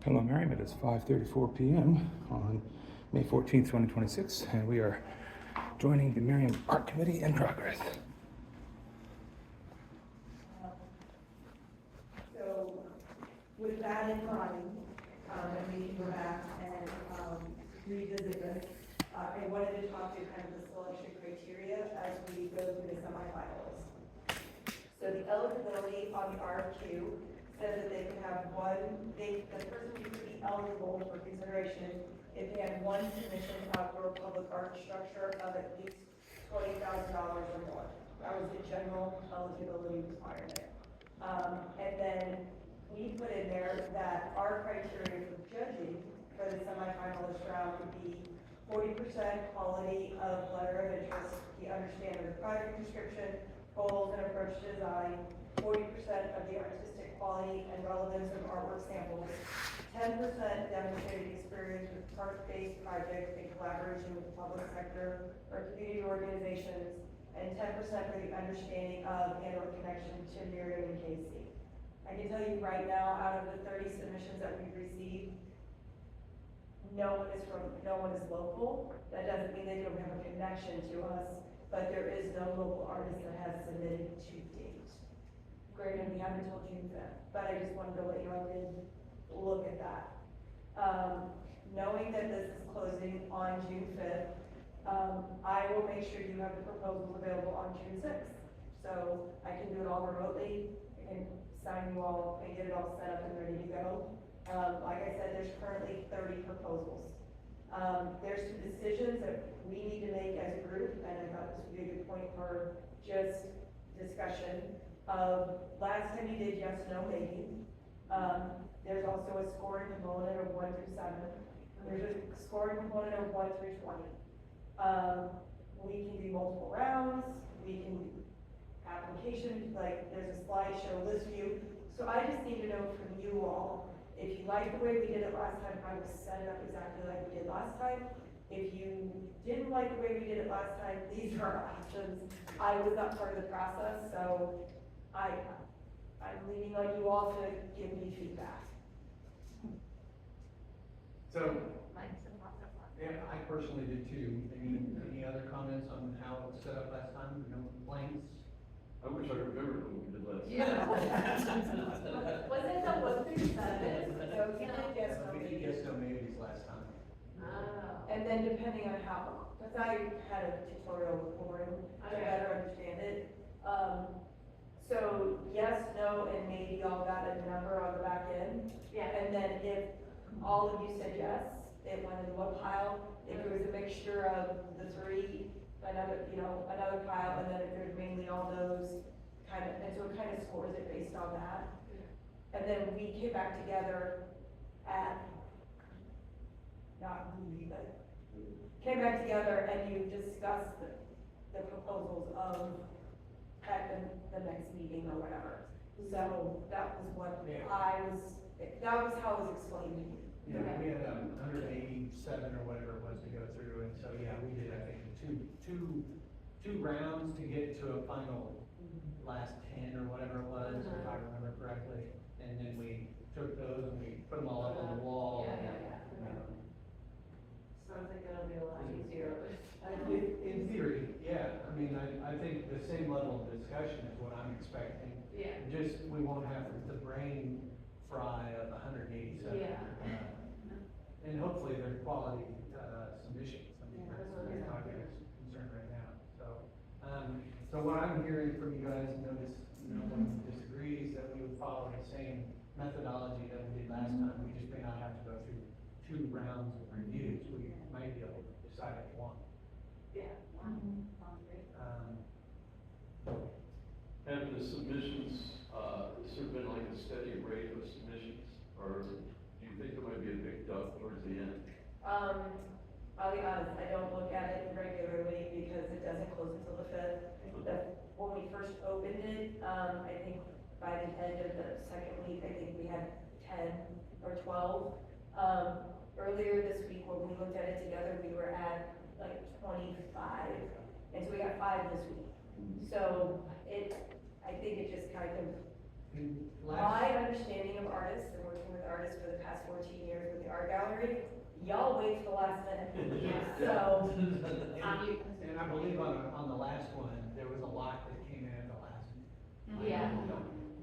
Hello, Merriam. It is 5:34 p.m. on May 14th, 2026, and we are joining the Merriam Art Committee in progress. So with that in mind, and we can go back and revisit this, I wanted to talk to kind of the selection criteria as we go through the semifinals. So the eligibility on the RFQ says that they can have the person could be eligible for consideration if they had one submission to outdoor public art structure of at least $20,000 or more. That was the general eligibility requirement. And then we put in there that our criteria for judging for the semifinalist round would be 40% quality of letter of interest, the understanding of the project description, goals and approach to design, 40% of the artistic quality and relevance of artwork samples, 10% demonstrated experience with park-based projects in collaboration with the public sector or community organizations, and 10% for the understanding of and or connection to Merriam and Casey. I can tell you right now, out of the 30 submissions that we've received, no one is local. That doesn't mean they don't have a connection to us, but there is no local artist that has submitted to date. Granted, we haven't until June 5th, but I just wanted to let you know I did look at that. Knowing that this is closing on June 5th, I will make sure you have the proposals available on June 6th. So I can do it all remotely. I can sign you all and get it all set up and ready to go. Like I said, there's currently 30 proposals. There's some decisions that we need to make as a group, and I thought this would be a good point for just discussion of last time you did yes, no, maybe. There's also a scoring component of 1 through 7. There's a scoring component of 1 through 20. We can do multiple rounds. We can do application, like there's a slideshow list view. So I just need to know from you all, if you like the way we did it last time, I will set it up exactly like we did last time. If you didn't like the way we did it last time, these are our options. I was not part of the process, so I'm leaning on you all to give me feedback. So, yeah, I personally did too. Any other comments on how it was set up last time? No complaints? I wish I remembered what we did last. Yeah. Was it the 1 through 7? So you did yes, no, We did maybe. yes, no, maybes last time. And then depending on how, because I had a tutorial with Lauren to better understand it. So yes, no, and maybe y'all got a number on the back end. Yeah. And then if all of you said yes, it went into one pile. If it was a mixture of the three, another pile, and then if there's mainly all those kind of, and so it kind of scores it based on that. And then we came back together at, not we, but came back together and you discussed the proposals of at the next meeting or whatever. So that was what Yeah. that was how it was explained to me. Yeah, we had 187 or whatever it was to go through, and so, yeah, we did, I think, two rounds to get to a final last 10 or whatever it was, if I remember correctly. And then we took those and we put them all up on the wall. Sounds like it'll be a lot easier. In theory, yeah, I mean, I think the same level of discussion is what I'm expecting. Yeah. Just, we won't have the brain fry of 187. Yeah. And hopefully they're quality, submissions. I mean, Yeah. that's my biggest concern right now, so. So what I'm hearing from you guys, no one disagrees, that we would follow the same methodology that we did last time. We just may not have to go through 2 rounds of reviews. We might be able to decide at one. Yeah. Have the submissions, has there been like a steady rate of submissions, or do you think there might be a big dump towards the end? I'll be honest, I don't look at it regularly because it doesn't close until the 5th. When we first opened it, I think by the end of the second week, I think we had 10 or 12. Earlier this week, when we looked at it together, we were at like 25, and so we got 5 this week. So I think it just kind of My understanding of artists and working with artists for the past 14 years with the art gallery, y'all wait till the last minute. So, And I believe on the last one, there was a lot that came in at the last. Yeah.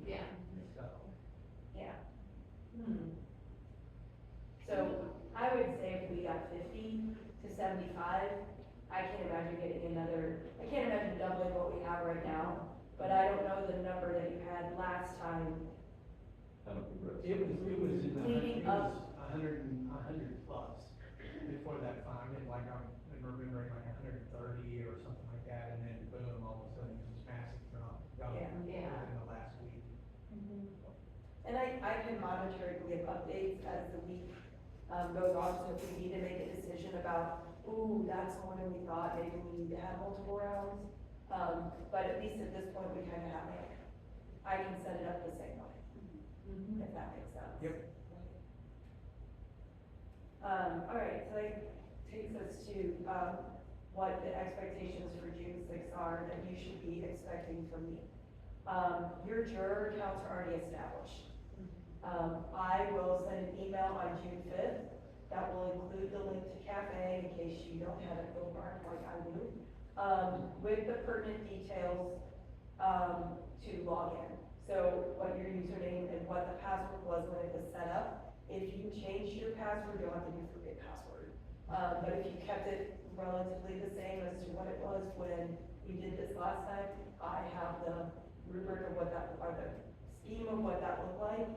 Yeah. So, yeah. So I would say if we got 50 to 75, I can't imagine doubling what we have right now. But I don't know the number that you had last time. I don't think that's. it was in the, Leading it was up. 100 plus before that time, and like I'm remembering like 130 or something like that, and then boom, all of a sudden this massive drop Yeah. in the last week. And I can monitor and give updates as the week goes on, so if we need to make a decision about, ooh, that's more than we thought, maybe we need to have multiple rounds. But at least at this point, we kind of have it. I can set it up the same way, if that makes sense. Yep. All right, so that takes us to, what the expectations for June 6th are that you should be expecting from me. Your juror counts are already established. I will send an email on June 5th that will include the link to Cafe in case you don't have it bookmarked like I do, with the pertinent details to log in. So what your username and what the password was when it was set up. If you changed your password, you'll have to do forget password. But if you kept it relatively the same as to what it was when we did this last time, I have the rubric of what that, or the scheme of what that looked like.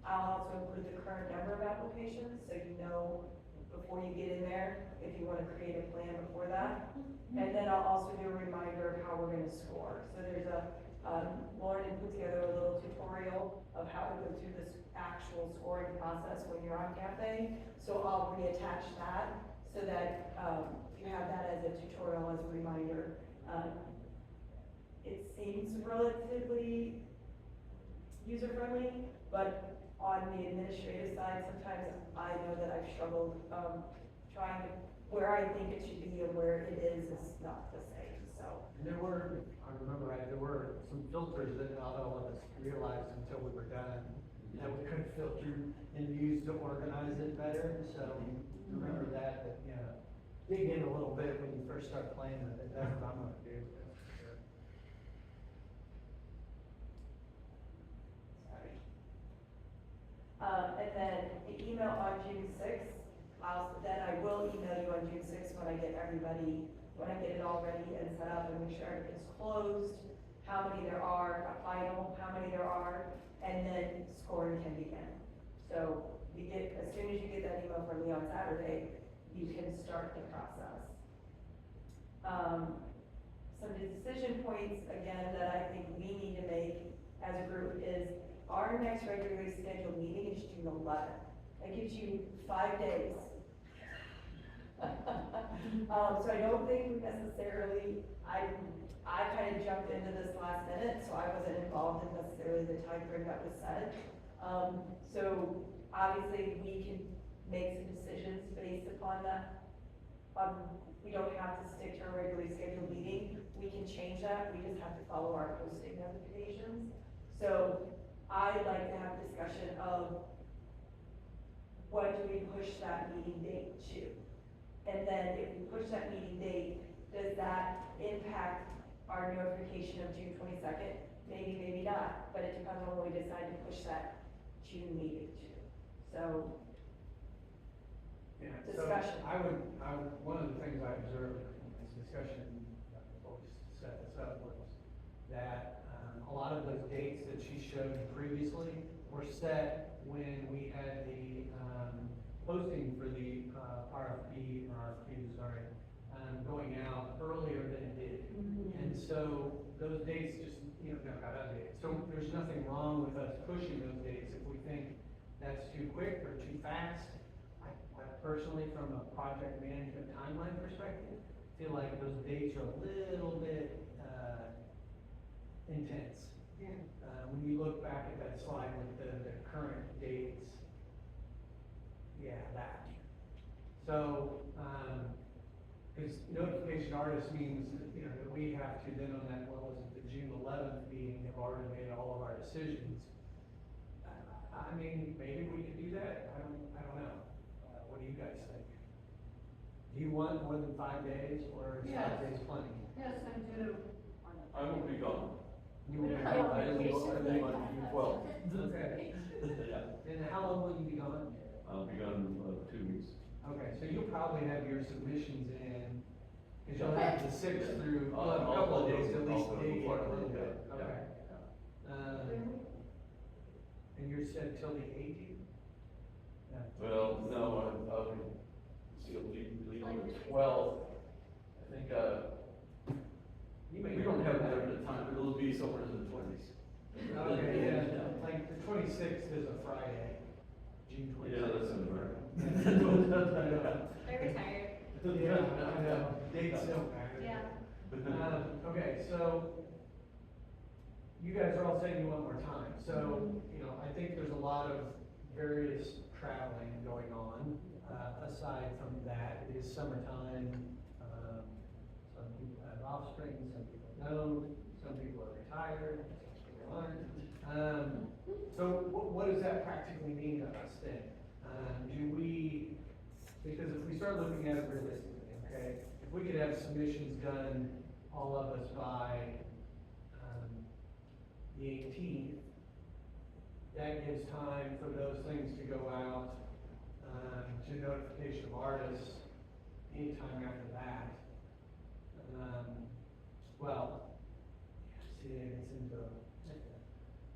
I'll also include the current number of applications, so you know before you get in there, if you wanna create a plan before that. And then I'll also do a reminder of how we're gonna score. So there's Lauren had put together a little tutorial of how to go through this actual scoring process when you're on Cafe. So I'll reattach that, so that, you have that as a tutorial, as a reminder. It seems relatively user-friendly, but on the administrative side, sometimes I know that I've struggled, trying to, where I think it should be and where it is not the same, so. And there were, I remember right, there were some filters that not all of us realized until we were done, that we could filter and use to organize it better, so remember that, you know, dig in a little bit when you first start playing with it, that's what I'm gonna do. Sorry. And then the email on June 6th, then I will email you on June 6th when I get it all ready and set up and make sure everything's closed, how many there are, a final, how many there are, and then scoring can begin. So as soon as you get that email from me on Saturday, you can start the process. Some decision points, again, that I think we need to make as a group is our next regularly scheduled meeting is June 11th. That gives you 5 days. So I don't think we necessarily, I kind of jumped into this last minute, so I wasn't involved in necessarily the time frame that was set. So obviously we can make some decisions based upon that. We don't have to stick to our regularly scheduled meeting. We can change that, we just have to follow our posting notifications. So I'd like to have a discussion of what do we push that meeting date to? And then if we push that meeting date, does that impact our notification of June 22nd? Maybe, maybe not, but it depends on what we decide to push that June meeting to. So, Yeah, discussion. So I would, one of the things I observed in this discussion, before we set this up, was that, a lot of those dates that she showed previously were set when we had the, posting for the, RFQ, going out earlier than it did. And so those dates just, got updated. So there's nothing wrong with us pushing those dates if we think that's too quick or too fast. I personally, from a project management timeline perspective, feel like those dates are a little bit, intense. When you look back at that slide with the current dates, yeah, that. So, because notification artist means, that we have to then on that, what was it, the June 11th meeting have already made all of our decisions. I mean, maybe we could do that, I don't know. What do you guys think? Do you want more than 5 days, or is 5 days plenty? Yes, I do. I won't be gone. You will be I gone. leave on June 12th. Okay, Yeah, and how long will you be gone? I'll be gone, 2 weeks. Okay, so you'll probably have your submissions in, because you'll have the 6th through, I'll- well, a couple of I'll- days to at least I'll- dig in a I'll- little yeah, bit, yeah, okay. yeah. And you're set till the 18th? Yeah. Well, no, I'll see, leave on the 12th. I think, You may we don't have that. enough time, but it'll be somewhere in the 20s. Okay, yeah, like the 26th is a Friday, June 26th. Yeah, that's in there. They're retired. Yeah, I know, dates don't matter. Yeah. Okay, so you guys are all saying you want more time, so, you know, I think there's a lot of various traveling going on, aside from that, it is summertime, some people have offspring, some people don't, some people are retired, some people aren't. So what does that practically mean to us then? Because if we start looking at it realistically, okay, if we could have submissions done, all of us by, the 18th, that gives time for those things to go out, to notification of artists anytime after that. Well, see, it gets into,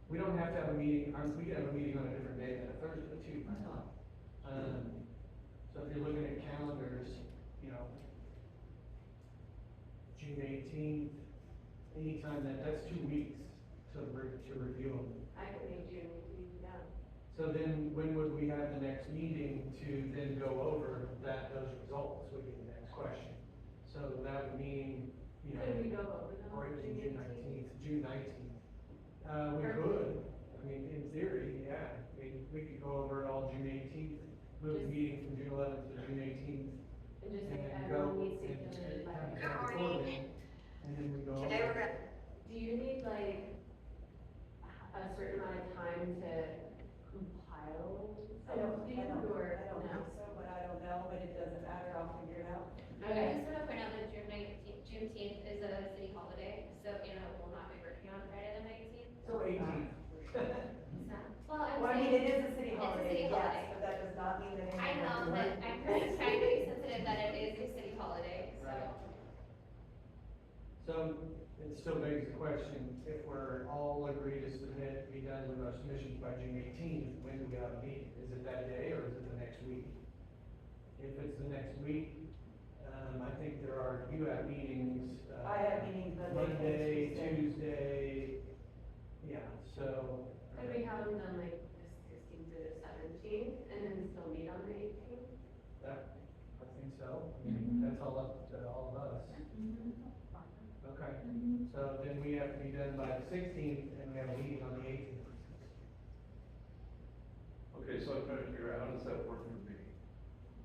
we don't have to have a meeting, we can have a meeting on a different day than a Thursday too. So if you're looking at calendars, you know, June 18th, anytime that's 2 weeks to review them. I can make June, yeah. So then, when would we have the next meeting to then go over those results would be the next question. So that would mean, you know. Could we go over them? Or even June 19th, June 19th. We could, I mean, in theory, yeah, I mean, we could go over it all June 18th, move the meeting from June 11th to June 18th. And just say And everyone go needs to and- fill in by. and have it recorded, and then we go. Today we're over. gonna, Do you need like a certain amount of time to compile something or I don't no? think so, but I don't know, but it doesn't matter, I'll figure it out. I Okay, just want to point out that Juneteenth is a city holiday, so Anna will not be working on Friday the 19th. So 18th. Well, I'm Well, I mean, saying, it is a city it's a holiday, city yes, holiday. but that does not mean that I anyone. know, but I'm just trying to be sensitive that it is a city holiday, so. Right. So it still begs the question, if we're all agreed to submit, be done with our submissions by June 18th, when do we have a meeting? Is it that day or is it the next week? If it's the next week, I think you have meetings. I have meetings Monday, Monday, Tuesday, yeah, so. could we have them done like the 16th to the 17th and then still meet on the 18th? That, I think so, I mean, that's all up to all of us. Okay, so then we have to be done by the 16th, and we have a meeting on the 18th. Okay, so I'm trying to figure out, how does that work for me?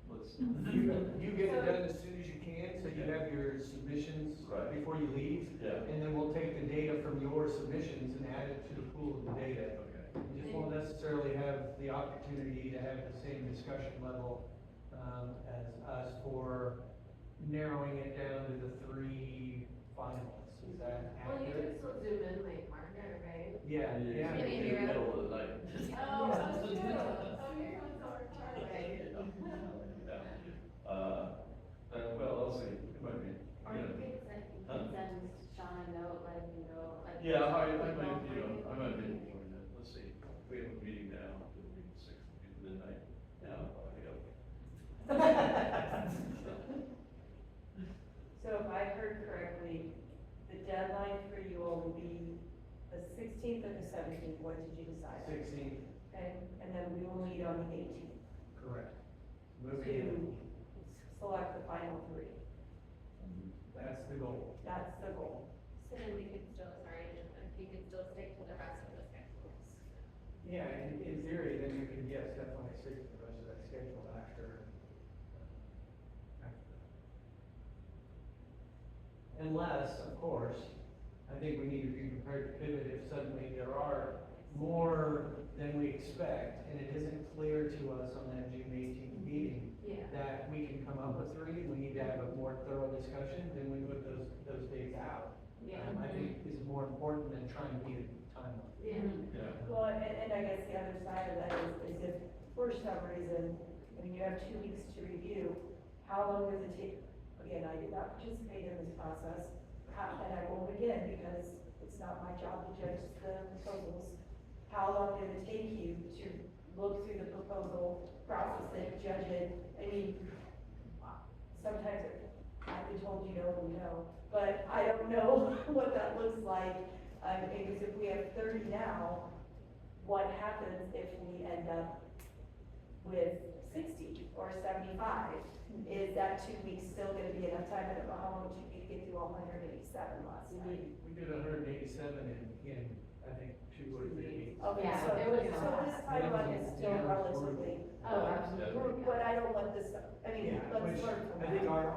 Let's, You get it done as soon as you can, so you have your submissions Right. before you leave. Yeah. And then we'll take the data from your submissions and add it to the pool of the data. okay. We just won't necessarily have the opportunity to have the same discussion level, as us for narrowing it down to the 3 finalists. Is that Well, you accurate? could still zoom in like Margaret, right? Yeah, yeah. Maybe In the Merriam. middle of the night. Oh, that's true. Oh, you're going so far away. Yeah. Well, I'll see, it might be, Or you could send, Sean a note, letting him know, like. yeah, I might, I might be able to join that, let's see, we have a meeting now, it'll be 6 midnight, now, I'll be up. So if I heard correctly, the deadline for you all will be the 16th or the 17th, what did you decide? 16th, Okay, and then we will meet on the 18th correct. Moving in, to select the final 3. that's the goal. That's the goal. So then we could still, sorry, if you could still stick to the rest of the schedules. Yeah, in theory, then you can, yes, definitely stick to the rest of that schedule after. Unless, of course, I think we need to be prepared to pivot if suddenly there are more than we expect, and it isn't clear to us on that June 18th meeting Yeah. that we can come up with three, we need to have a more thorough discussion, then we move those dates out. Yeah. I think is more important than trying to beat a timeline. Yeah. Yeah. Well, and I guess the other side of that is if for some reason, I mean, you have 2 weeks to review, how long does it take? Again, I did not participate in this process, and I won't again because it's not my job to judge the proposals. How long did it take you to look through the proposal, process it, judge it? I mean, sometimes I've been told you know, but I don't know what that looks like. Because if we have 30 now, what happens if we end up with 60 or 75? Is that 2 weeks still gonna be enough time? I don't know how long it took you to get through all 187 last time. We did 187 in, I think, 2 or 3 weeks. Okay, Yeah, so, it was so this timeline is still Yeah. relatively, Oh, absolutely. but I don't let this, I mean, Yeah, let's which learn from I think that. our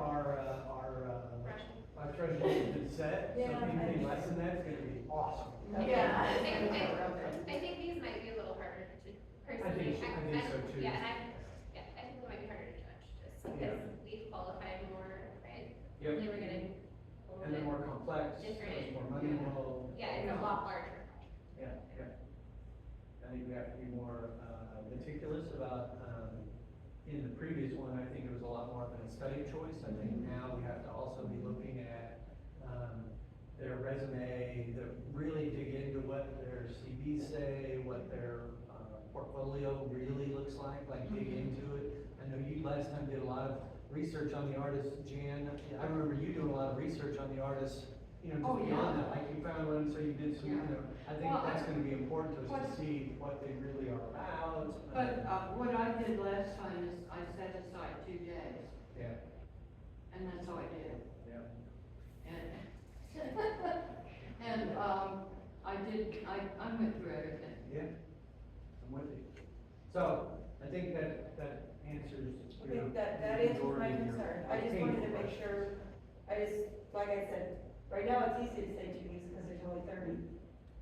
threshold has been set, so Yeah, anything and- less than that is gonna be awesome. Okay. Yeah. I think these might be a little harder to personally. I think so too. Yeah, and I think they might be harder to judge, just because we qualify more, right? Yep. Then we're getting a little And they're bit, more complex, there's Different. more money involved. yeah, it's a lot larger. Yeah, yeah. I think we have to be more meticulous about, in the previous one, I think it was a lot more of an aesthetic choice. I think now we have to also be looking at, their resume, really dig into what their CVs say, what their, portfolio really looks like dig into it. I know you last time did a lot of research on the artist, Jan. I remember you doing a lot of research on the artist, Oh, just beyond that, you found one, so you did some, Yeah. I think Well, that's gonna be important to us what- to see what they really are about. But, what I did last time is I set aside 2 days, Yeah, and that's all I did. yeah. And, I went through everything. Yeah, I'm with you. So, I think that answers Okay, your. that answers my majority of your concern. I just wanted to painful make questions. sure, like I said, right now it's easy to say 2 weeks because there's only 30.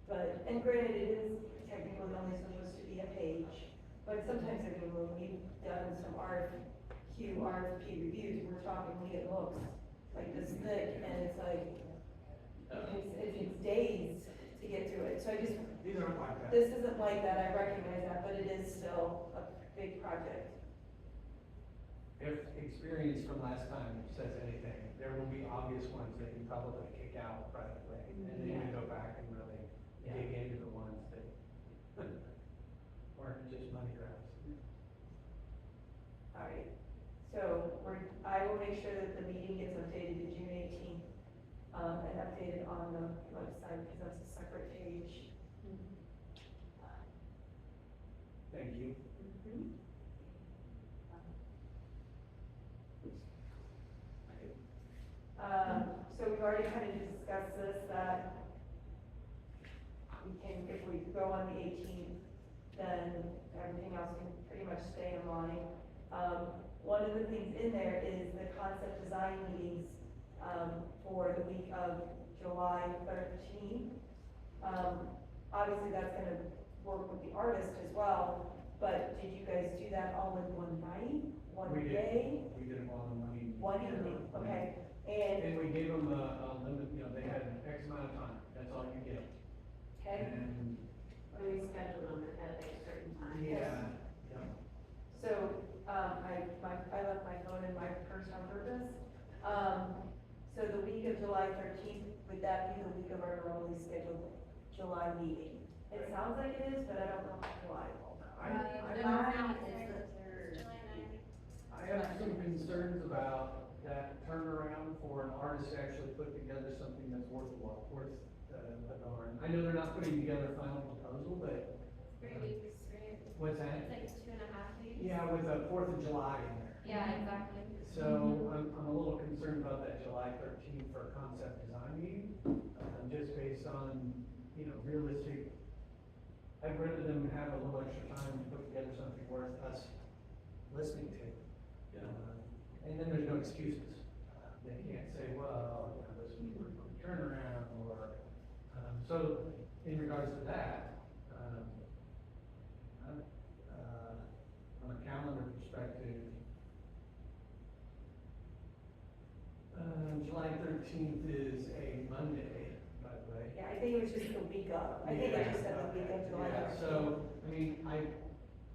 But, and granted, it is technically only supposed to be a page, but sometimes, I mean, when we've done some RFP reviews, we're talking, we get books like this thick, and it's like, it's days to get through it. So I just, These aren't like that. this isn't like that, I recognize that, but it is still a big project. If experience from last time says anything, there will be obvious ones that you probably kick out right away. And then you go back and really dig into the ones that aren't just money grabs. All right, so I will make sure that the meeting gets updated to June 18th, and updated on the website, because that's a separate page. Thank you. So we've already kind of discussed this, that we can, if we go on the 18th, then everything else can pretty much stay in line. One of the things in there is the concept design meetings, for the week of July 13th. Obviously, that's gonna work with the artist as well, but did you guys do that all in one night, one We did. day? We did them all in one evening. One evening, okay, and, And we gave them a limit, they had X amount of time, that's all you get. okay, And, We scheduled them at like a certain time. yeah, yeah. so, I left my phone in my purse on purpose. So the week of July 13th, would that be the week of our normally scheduled July meeting? It sounds like it is, but I don't know why. I have some concerns about that turnaround for an artist to actually put together something that's worth a darn. I know they're not putting together a final proposal, but 3 weeks, right? what's that? It's like 2.5 weeks. Yeah, with the 4th of July in there. Yeah, exactly. So I'm a little concerned about that July 13th for a concept design meeting, just based on, realistic. I'd rather them have a little extra time to put together something worth us listening to. And then there's no excuses. They can't say, well, this was a turnaround, or So, in regards to that, from a calendar perspective, July 13th is a Monday, by the way. Yeah, I think it was just the week of, I think I just said the week of July. Yeah, so, I mean, I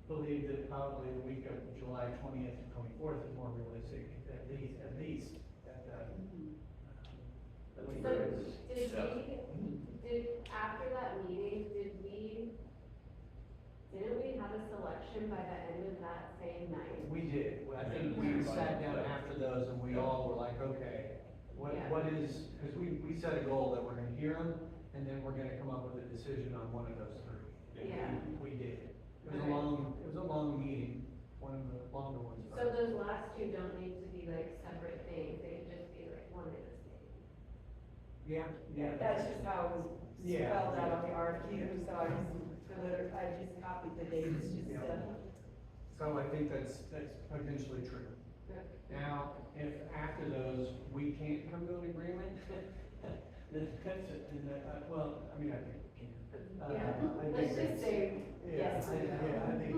believe that probably the week of July 20th to 24th is more realistic, at least, at the. So, after that meeting, didn't we have a selection by the end of that same night? We did, I think we sat down after those and we all were like, okay, Yeah. what is, because we set a goal that we're gonna hear them, and then we're gonna come up with a decision on one of those three. Yeah. We did. It was Okay. a long meeting, one of the longer ones. So those last two don't need to be like separate things, they can just be like one and the same. Yeah. That's just how it was Yeah. spelled out on the RFQ, so I just copied the dates, just, So I think that's potentially true. Now, if after those, we can't come to an agreement, then that's it, and well, I mean, I think we can. Yeah, I think let's just that's- say, Yeah, yes, I we will. yeah, I think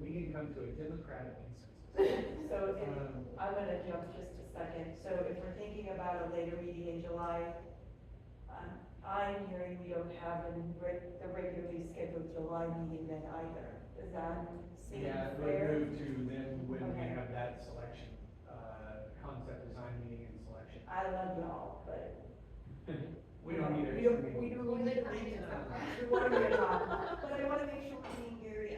we can come to a democratic consensus. so I'm gonna jump just a second. So if we're thinking about a later meeting in July, I'm hearing we don't have the regularly scheduled July meeting then either. Does that seem Yeah, we'll fair? move to then when we Okay. have that selection, concept design meeting and selection. I love y'all, but. We don't need We extra don't, we meetings. don't need to leave tonight. We want to be a talk, but I want to make sure we're being very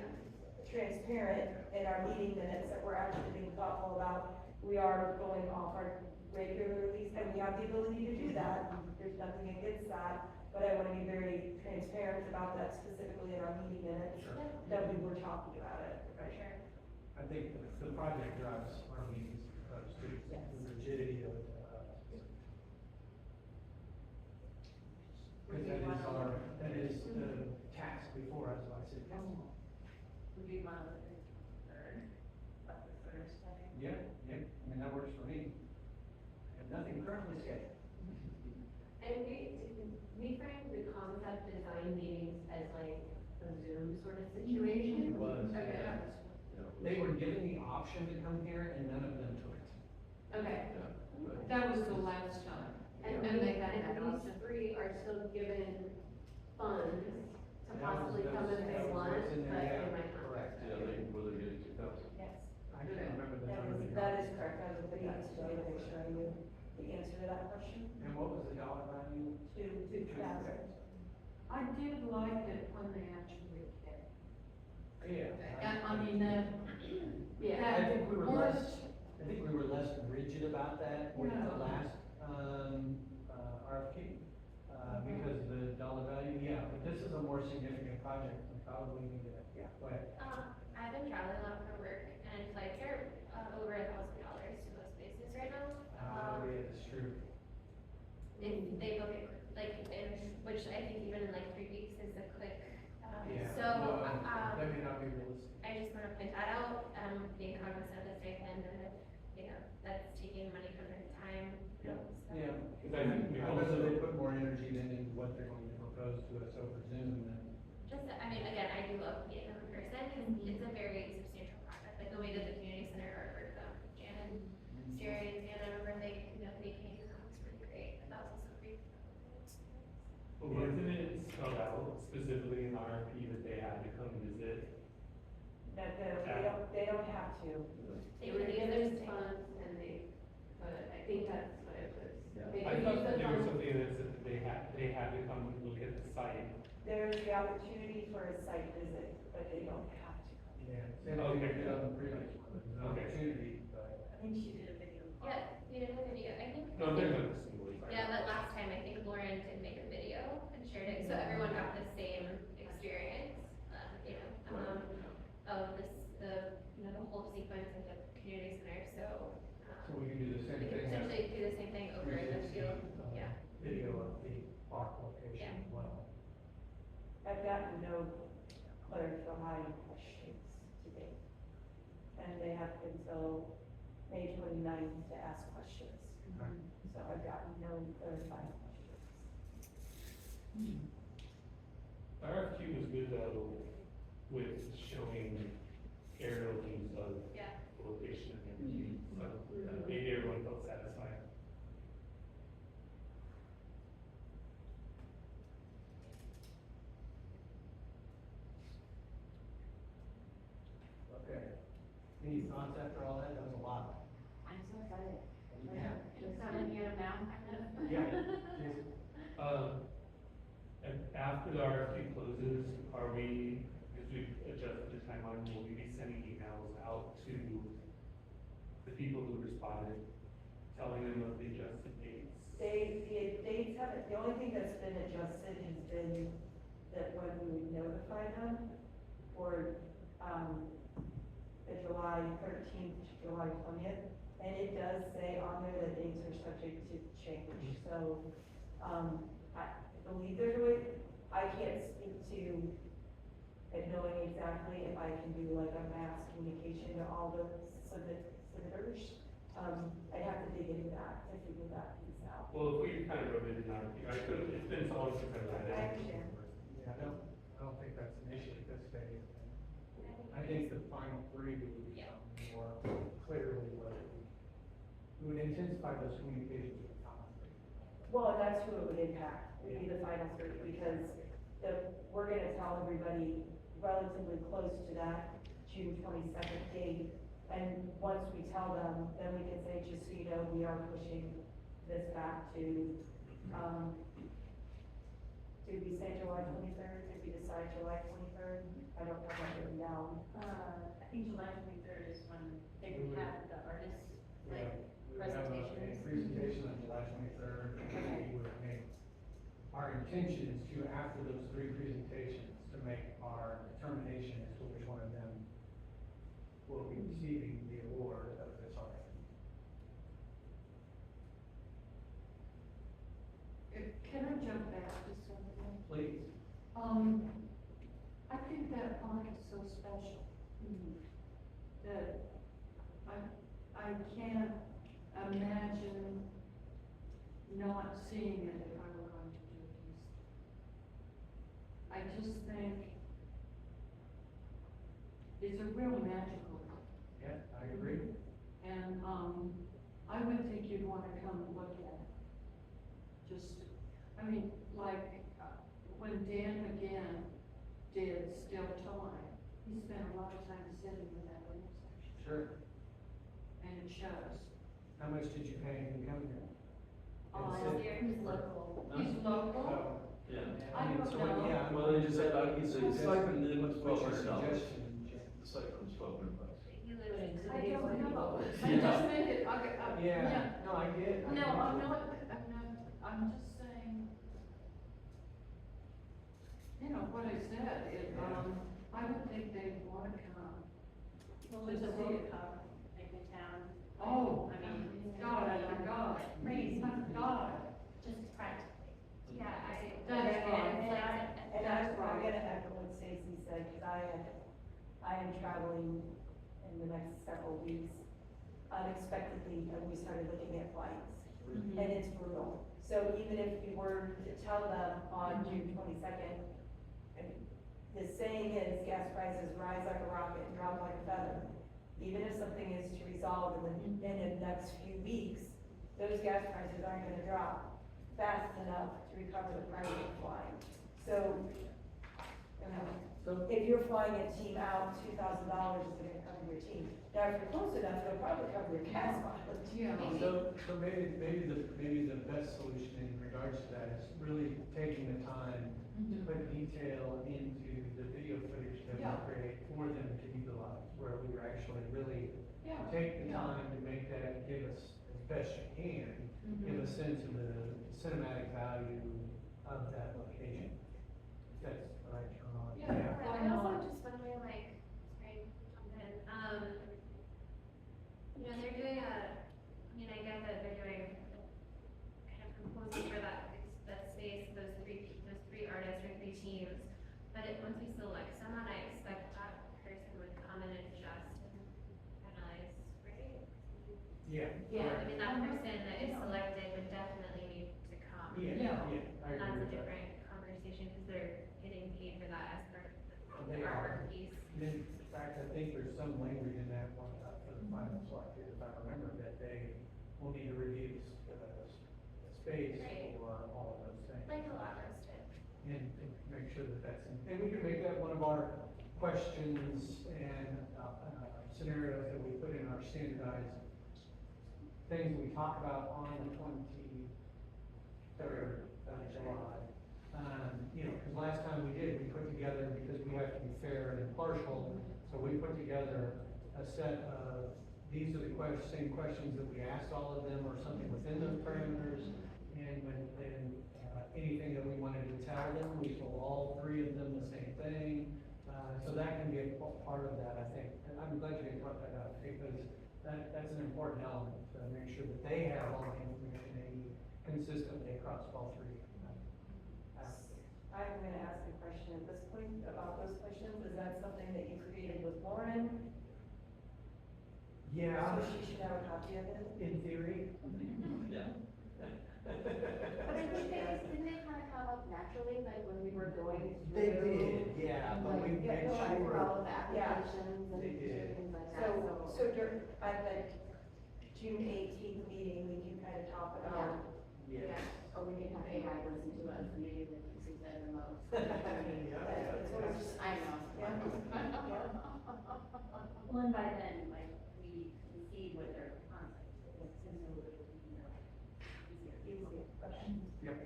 transparent in our meeting minutes, that we're actually being thoughtful about. We are going off our regular release, and we have the ability to do that. There's nothing against that, but I want to be very transparent about that specifically in our meeting minutes, Sure. that we were talking about it. For sure. I think the project drives our meetings, too, Yes. the rigidity of it. Because that is the task before us, I said, Would be my third, like the Thursday. yeah, I mean, that works for me. I have nothing currently scheduled. And we framed the concept design meetings as like a Zoom sort of situation. It was. Okay. They were given the option to come here and none of them took it. Okay. That was the last time. And they had that these option. three are still given funds to That was- possibly that come was- if that they was want, what's in but there, yeah, they might not. correct. Yeah, whether they get 2,000. Yes, I can't remember the that number. is, that is correct. I was looking at today to make sure I knew the answer to that question. And what was the dollar value? Two thousand. I did like it when they actually came. Yeah. I mean, Yeah. I think we were Or- less rigid about that with the Yeah. last, RFQ. Because the dollar value, yeah, but this is a more significant project, and probably need to, yeah, go ahead. I've been traveling a lot for work, and flights are over $1,000 to most places right now. Yeah, that's true. If they book it, like, which I think even in like 3 weeks is a quick, Yeah. so, No, that may not be realistic. I just wanna point that out, being cognizant of the stipend, and, that's taking money from their time. Yeah. so. Yeah. Because I think we I'd rather also- they put more energy than in what they're going to propose to us over Zoom than. Just, I mean, again, I do love meeting them in person, because it's a very substantial project, like when we did the community center artwork, Jan and Sherry and Zana, remember they came, and that was really great, and that was also great. But wasn't it spelled out specifically in the RFP that they had to come visit? That, they don't have to. They were given funds and but I think that's what it was. They I could thought use the there was funds. something that said that they had to come and look at the site. There's the opportunity for a site visit, but they don't have to. Yeah. Same thing we did on the previous one, there's an Okay. opportunity, but. I think she did a video. Yeah, we did a video, I think. No, they're not the single. Yeah, but last time, I think Lauren did make a video and shared it, so everyone got the same experience, of this, the whole sequence of the community center, so. So we can do the same We could thing. potentially do the same thing over in the field, yeah. Video of the park location Yeah. as well. I've gotten no clarifying questions to date. And they have until May 29th to ask questions. Okay. So I've gotten no clarifying questions. The RFQ was good though, with showing aerial views of Yeah. the location and everything, so maybe everyone felt satisfied. Okay. Any thoughts after all that? That was a lot. I'm so excited. Yeah. Just coming here now. Yeah. Jason? And after the RFQ closes, are we, because we've adjusted the timeline, will we be sending emails out to the people who responded, telling them of the adjusted dates? The dates haven't, the only thing that's been adjusted has been that when we would notify them for, the July 13th to July 20th. And it does say on there that dates are subject to change, so, I believe there's a way, I can't speak to it knowing exactly if I can do like a mass communication to all the submitters. I'd have to dig into that to figure that piece out. Well, if we kind of wrote it in RFQ, it's been so long since I've read it. I understand. Yeah, I don't think that's an issue at this stage. I think the final three would become more clearly what we would intensify those communications with the final three. Well, that's who it would impact, would be the final three, because we're gonna tell everybody relatively close to that June 22nd date. And once we tell them, then we can say, just so you know, we are pushing this back to, did we say July 23rd? Did we decide July 23rd? I don't have that written down. I think July 23rd is when they would have the artists, like, We would have a presentations. presentation on July 23rd, and we would make, our intention is to, after those three presentations, to make our determination as to which one of them will be receiving the award of this RFP. Can I jump back to something? Please. I think that art is so special. That I can't imagine not seeing it if I were going to do this. I just think it's a real magical art. Yeah, I agree. And, I would think you'd wanna come and look at it. Just, I mean, like, when Dan McGann did Still Time, he spent a lot of time sitting in that intersection, Sure. and it shows. How much did you pay him to come here? Oh, And Last sit- year, he's local. He's local, So, Yeah. I mean, so, I don't know. yeah. Well, they just said, it's a stipend, then it's What's your $1,200. suggestion, Jen? The stipend's $1,200. He lives in. I don't know, I Yeah. just think it, Yeah, no, I get it. No, I'm not, I'm just saying, you know, what I said, I would think they'd wanna come. Well, there's a World Cup, like in town. Oh, I mean. God, oh my God, Crazy. my God. Just practically. Yeah, I. That's right. And I'm gonna echo what Stacy said, because I am traveling in the next several weeks unexpectedly, and we started looking at flights, and it's brutal. So even if we were to tell them on June 22nd, and the saying is gas prices rise like a rocket and drop like a feather. Even if something is to resolve in the next few weeks, those gas prices aren't gonna drop fast enough to recover the price of flying. So, you know, if you're flying a team out, $2,000 is gonna cover your team. Now, if you're close enough, it'll probably cover your gas mileage. Yeah. So maybe the best solution in regards to that is really taking the time to put detail into the video footage that we Yeah. create for them to utilize, where we actually really Yeah. take the Yeah. time to make that give us, as best you can, give a sense of the cinematic value of that location. If that's the right term on it. Yeah. I also just wondering, like, sorry, jump in, you know, they're doing I get that they're doing kind of proposing for that space, those three artists or three teams. But once we select someone, I expect that person would come and adjust and analyze, right? Yeah. Yeah, I mean, that Uh-huh. person that is selected would definitely need to come. Yeah, Yeah. yeah, I And agree that's a with that. different conversation. they're getting paid for that as part of They the are. artwork piece. In fact, I think there's some language in that one, for the final slide, if I remember, that they will need to review the space Right. for all of those things. Like a lot roasted. And make sure that that's, and we can make that one of our questions and, scenarios that we put in our standardized things we talk about on the 23rd of July. You know, because last time we put together, because we have to be fair and impartial, so we put together a set of, these are the same questions that we asked all of them, or something within those parameters, and anything that we wanted to tell them, we told all three of them the same thing. So that can be a part of that, I think, and I'm glad you brought that up, because that's an important element, to make sure that they have all the information they need consistently across all three aspects. I'm gonna ask a question at this point about those questions. Is that something that you created with Lauren? Yeah, So she should have a copy of it? in theory. Yeah. But I think didn't they kind of come up naturally, like when we were going through? They did, yeah, but we made Yeah, no, I sure. All of the Yeah. applications and They did. things like that, So during, at the June 18th meeting, we can kind of talk about. Yes. Or we can have AI listen to us, and maybe the things we said the most. Yeah. I know. Yeah. Well, and by then, like, we can see what their concept is, and so it'll be, easier. Okay. Yep.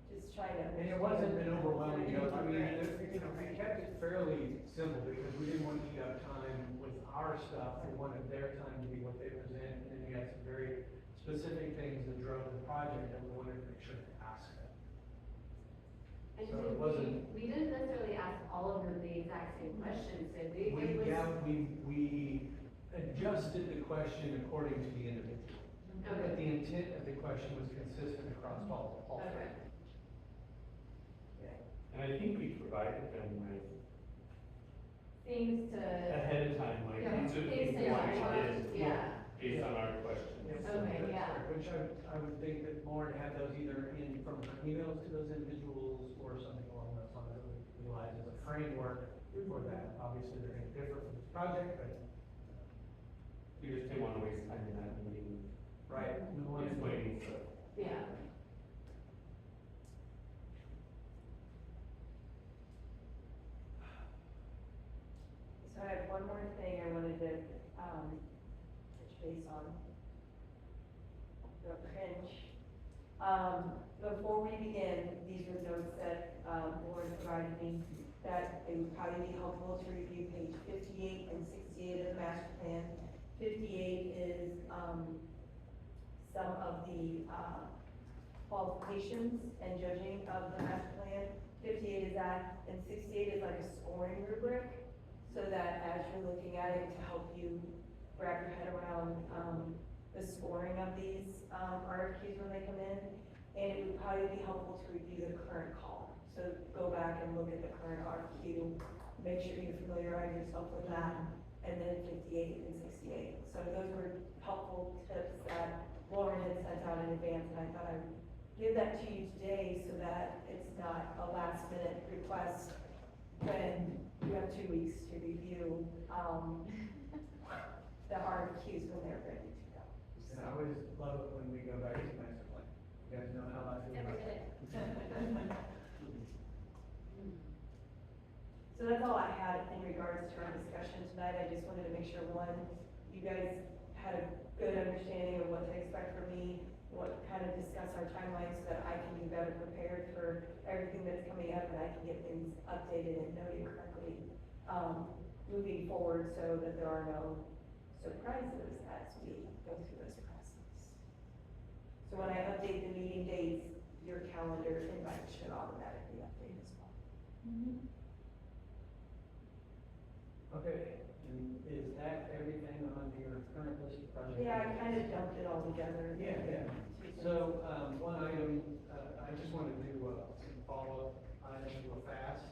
Just try to. And it wasn't an overwhelming, you know, I mean, we kept it fairly simple, because we didn't want to eat up time with our stuff, we wanted their time to be what they present, and we had some very specific things that drove the project that we wanted to make sure to ask them. And So did it wasn't- we didn't necessarily ask all of them the exact same questions, did we? It was- We adjusted the question according to the individual. But Okay. the intent of the question was consistent across all three. Okay. And I think we provided them with Things to, ahead of time, like, Yeah, these are the things things to we watch, did. yeah. Based on our questions. Okay, yeah. Which I would think that Lauren had those either in, from her emails to those individuals, or something along those lines that we utilize as a framework for that. Obviously, they're gonna differ from this project, but. We just didn't want to waste time in that meeting, Right. We wanted to- explaining stuff. Yeah. So I have one more thing I wanted to, touch base on. The cringe. Before we begin, these were notes that, Lauren provided me, that it would probably be helpful to review page 58 and 68 of the master plan. 58 is, some of the, qualifications and judging of the master plan. 58 is that, and 68 is like a scoring rubric, so that as you're looking at it, to help you wrap your head around, the scoring of these, RFQs when they come in. And it would probably be helpful to review the current call. So go back and look at the current RFQ, make sure you familiarize yourself with that, and then 58 and 68. So those were helpful tips that Lauren had sent out in advance, and I thought I would give that to you today so that it's not a last minute request when you have 2 weeks to review, the RFQs when they're ready to go. And I always love it when we go back to master plan. You guys know how I feel Every about day. that. So that's all I had in regards to our discussion tonight. I just wanted to make sure, one, you guys had a good understanding of what to expect from me, what kind of discuss our timeline so that I can be better prepared for everything that's coming up, and I can get things updated and noted correctly, moving forward, so that there are no surprises as we go through this process. So when I update the meeting dates, your calendar invite should automatically update as well. Okay, and is that everything on your current list of projects? Yeah, I kind of dumped it all together. Yeah. So, one item, I just wanted to do some follow-up items real fast.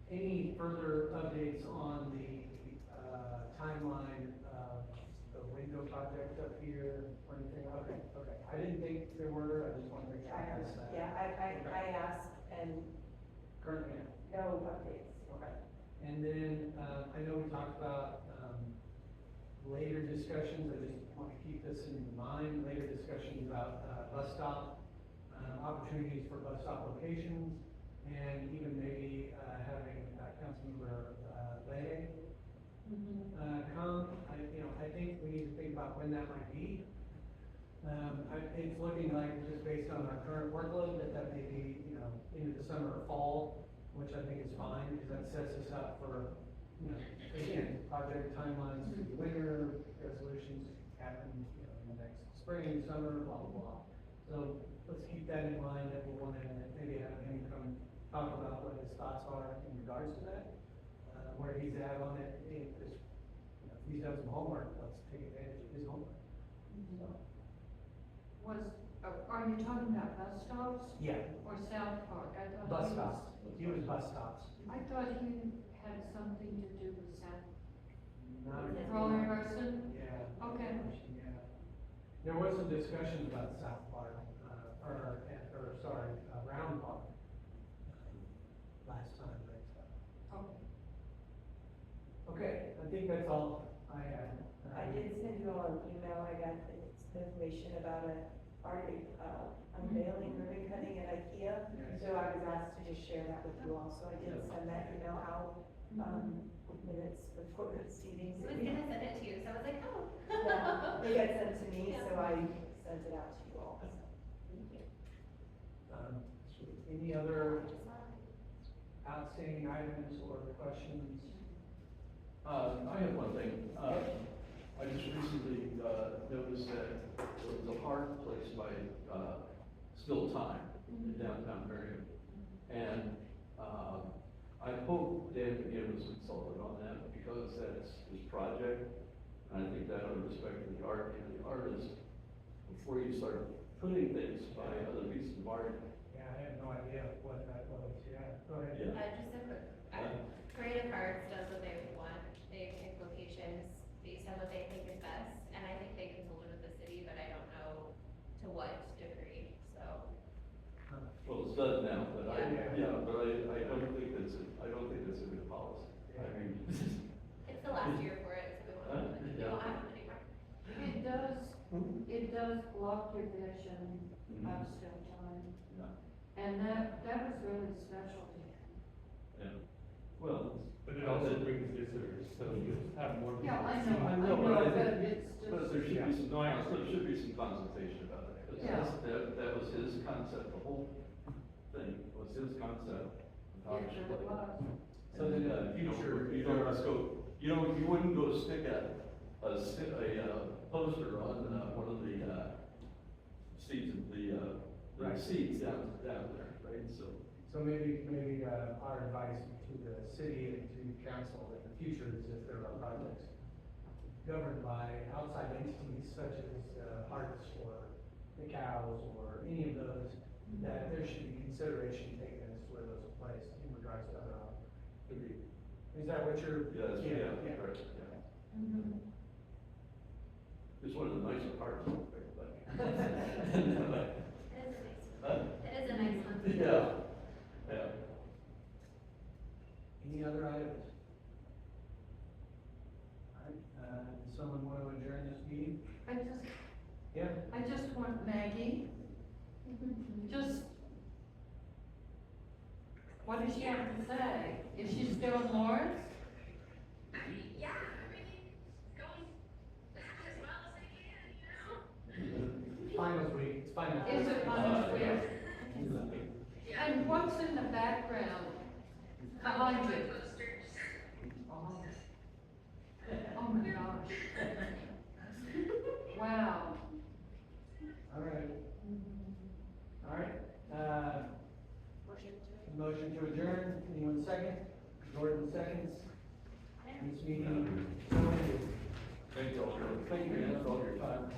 Any further updates on the, timeline of the window project up here or anything? Okay. I didn't think there were, I just wanted to make sure I asked that. and Currently, no updates. okay. And then, I know we talked about, later discussions, I just want to keep this in mind, later discussions about, bus stop, opportunities for bus stop locations, and even maybe, having, Councilmember, Lay, come. I think we need to think about when that might be. It's looking like, just based on our current workload, that may be, into the summer or fall, which I think is fine, because that sets us up for, again, project timelines through the winter, resolutions happen, in the next spring, summer, blah, blah, blah. So let's keep that in mind, that we'll want to maybe have him come talk about what his thoughts are in regards to that, where he's at on it, because, if he's done some homework, let's take advantage of his homework. So, Are you talking about bus stops yeah, or South Park? I thought bus he was- stops, he was bus stops. I thought he had something to do with South. Not Roland Carson? Yeah. Okay. Yeah. There was some discussion about South Park, Round Park, last time, but, Okay. okay, I think that's all I had. I did send you all an email, I got the information about unveiling ribbon cutting at IKEA. So I was asked to just share that with you all, so I did send that email out, minutes before the seating. I was gonna send it to you, so I was like, oh. Yeah, they got sent to me, Yeah. so I sent it out to you all, so, thank you. Any other outstanding items or questions? I have one thing. I just recently, noticed that there was a hard place by, Still Time in downtown Merriam. And, I hope Dan McGinn was consulted on that, because that's his project. And I think that out of respect to the art and the artist, before you start putting things by other pieces of art. Yeah, I have no idea what that was, yeah, go ahead. Yeah. Just a quick, Creative Arts does what they want, they pick locations based on what they think is best, and I think they consulted with the city, but I don't know to what degree, so. Well, it's done now, but I Yeah. don't think that's a good policy. I mean, It's the last year for it, so we won't have them anymore. It does block your vision of Still Time. yeah, And that was really special to him. yeah. Well, But it also brings visitors, so you have more. Yeah, I people. know, but I but think- it's but just, there should be some, No, I understand. there should be some consultation about that. 'Cause Yeah. That was his concept, the whole thing was his concept of how it should it look. was. So then in the future, You don't just go, you wouldn't go stick a poster on, one of the, seats, Right. the seats down there, right, so. So maybe, our advice to the city and to council in the future is if there are projects governed by outside entities such as, Hearts or the Cows or any of those, that there should be consideration taken as to where those are placed in regards to other opportunities. Is that what you're? Yeah, Yeah. correct, yeah. Mhm. It's one of the nicer parts, but. It is a nice one. Yeah, yeah. Any other items? All right, does someone want to adjourn this meeting? Yeah? I just want Maggie, what does she have to say? Is she still in Lawrence? Yeah, I mean, going as well as I can, you know? Finals week, it's finals. Is it finals week? Yeah. And what's in the background behind you? Posters. Oh my gosh. Wow. All right. All right, motion to adjourn, anyone second? Jordan seconds. This meeting, so ended. Thank you all, thank you, for all your time. All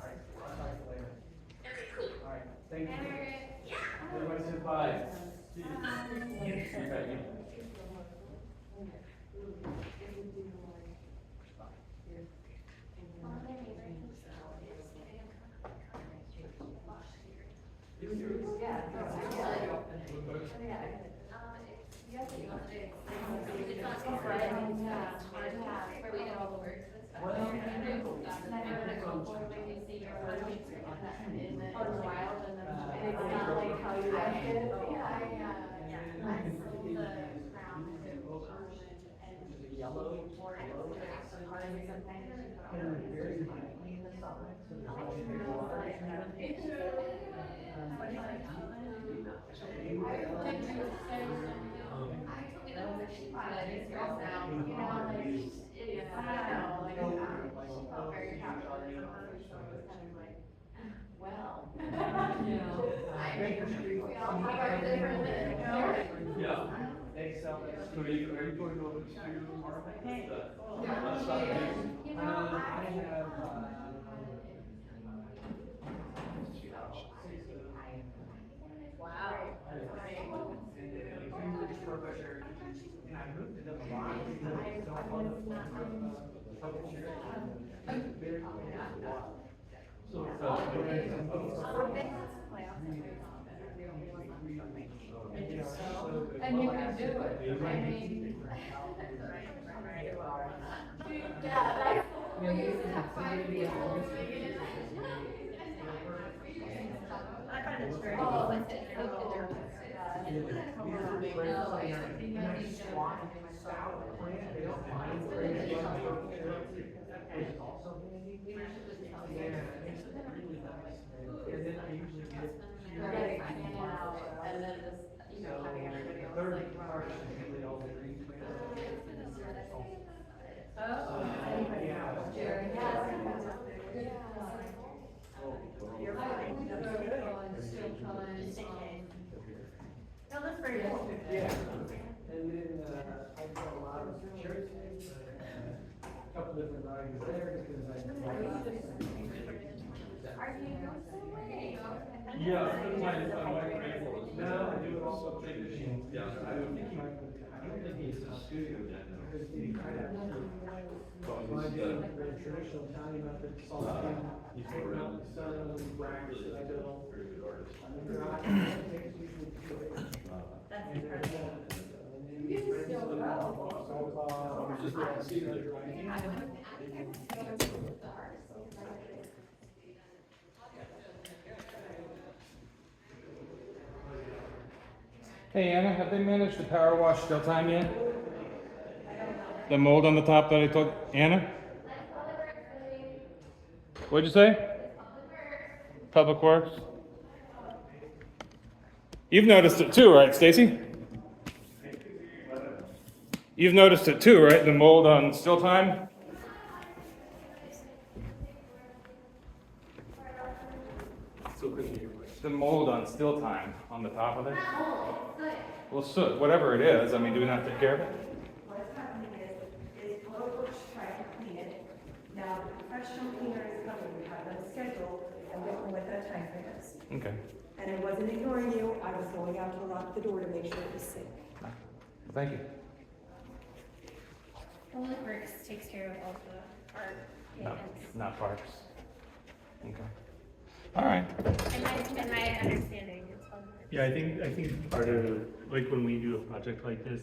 right, I'll talk to you later. Okay, cool. All right, thank you. Yeah. Everybody says bye. See you. Okay. All my neighbors. Where we did all the work and stuff. Well, yellow, and very lightly in the sides, so there's no big water. Well. Baker Street. Yeah. They sell that. So are you going over to Marvin? Hey. That's not amazing. I have, Wow. and I moved it up a lot because I don't want to, public sharing. Very cool. So, And you can do it, I mean. Yeah, that's. I find it's very. Oh, it's so good. They don't mind it's also handy. Yeah, it's really nice. And then I usually get. And then this, you know, having everybody else Third like. part is usually all the green. Oh. Yeah. Jerry. You're fine. No, that's very cool. Yeah. And then, I've got a lot of cherry pigs, a couple different varieties there because I. Are you somewhere? yeah, my grandpa was. No, I do it also. Yeah, I don't think it's a studio then. Because you try to. I do the traditional Italian method, salt and take out the sun, wax, and I do. Very good artist. It takes usually 2 days. That's And then, incredible. and then you rinse them out, so, Just like to see the. Hey Anna, have they managed to power wash still time yet? The mold on the top that I told Anna? What'd you say? Public Works. You've noticed it too, right, Stacy? You've noticed it too, right? The mold on still time? The mold on still time on the top of it? Well, soot, whatever it is. I mean, do we not take care of it? What's happening is Public Works trying to clean it. Now, the professional cleaner is coming, we have them scheduled, and we don't know what that time frame is. Okay. And I wasn't ignoring you, I was going out to lock the door to make sure it was safe. Well, thank you. Public Works takes care of all the art payments. Not parks. Okay. All right. In my understanding, it's Public Works. Yeah, I think part of, like, when we do a project like this,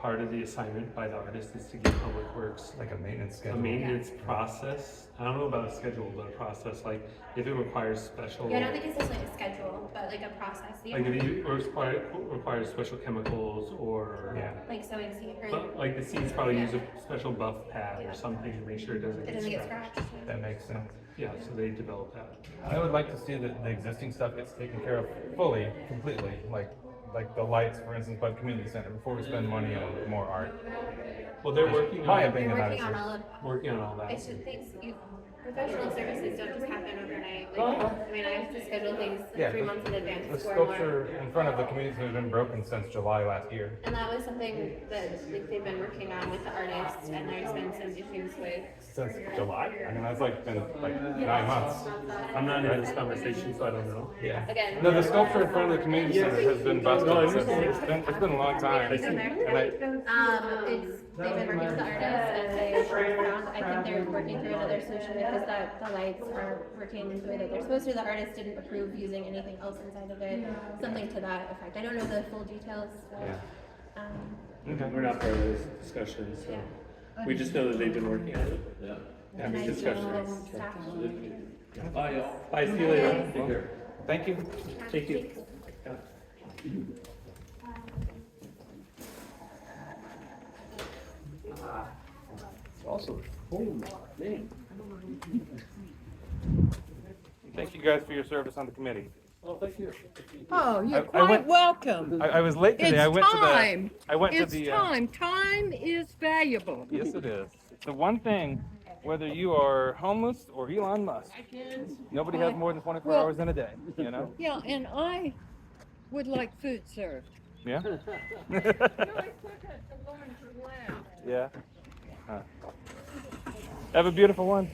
part of the assignment by the artist is to give Public Works Like a maintenance a schedule. maintenance process. I don't know about a schedule, but a process, like, if it requires special. Yeah, I don't think it says like a schedule, but like a process. Yeah. Like if you requires special chemicals or. Yeah. Like sewing seed or But like the seeds probably use a special buff pad or something to make sure it doesn't it get doesn't get scratched. scratched. That makes sense. Yeah, so they develop that. I would like to see that the existing stuff gets taken care of fully, completely, like the lights, for instance, by the community center, before we spend money on more art. Well, they're working My on, opinion, They're working on obviously. all of, working on all that. it's just things, professional services don't just happen overnight. Oh, Like, no. I mean, I have to schedule things Yeah, like 3 the- months in advance. The before more. sculpture in front of the community center has been broken since July last year. And that was something that like, they've been working on with the artists, and there's been some issues with. Since July? I mean, that's like been like 9 months. I'm not in this conversation, so I don't know. Yeah. Again. No, the sculpture in front of the community center has been busted since, it's been a long time. It's in there. And I, They've been working with the artists, and they found, I think they're working through another solution with is that the lights are working the way that they're supposed to. The artist didn't approve using anything else inside of it, something to that effect. I don't know the full details. So, We're not part of those discussions, so we just know that they've been working on it. Yeah. Having and I discussions. know staff. Bye, y'all. Bye, see you later. Take care. Thank you. Thank you. Awesome. Oh, man. Thank you guys for your service on the committee. Oh, thank you. Oh, you're I quite went- welcome. I was late today. It's I went time. to the. I went It's to the. time. Time is valuable. Yes, it is. It's the one thing, whether you are homeless or Elon Musk, nobody has more than 24 Well- hours in a day, you know? Yeah, and I would like food served. Yeah? Yeah? Huh. Have a beautiful one.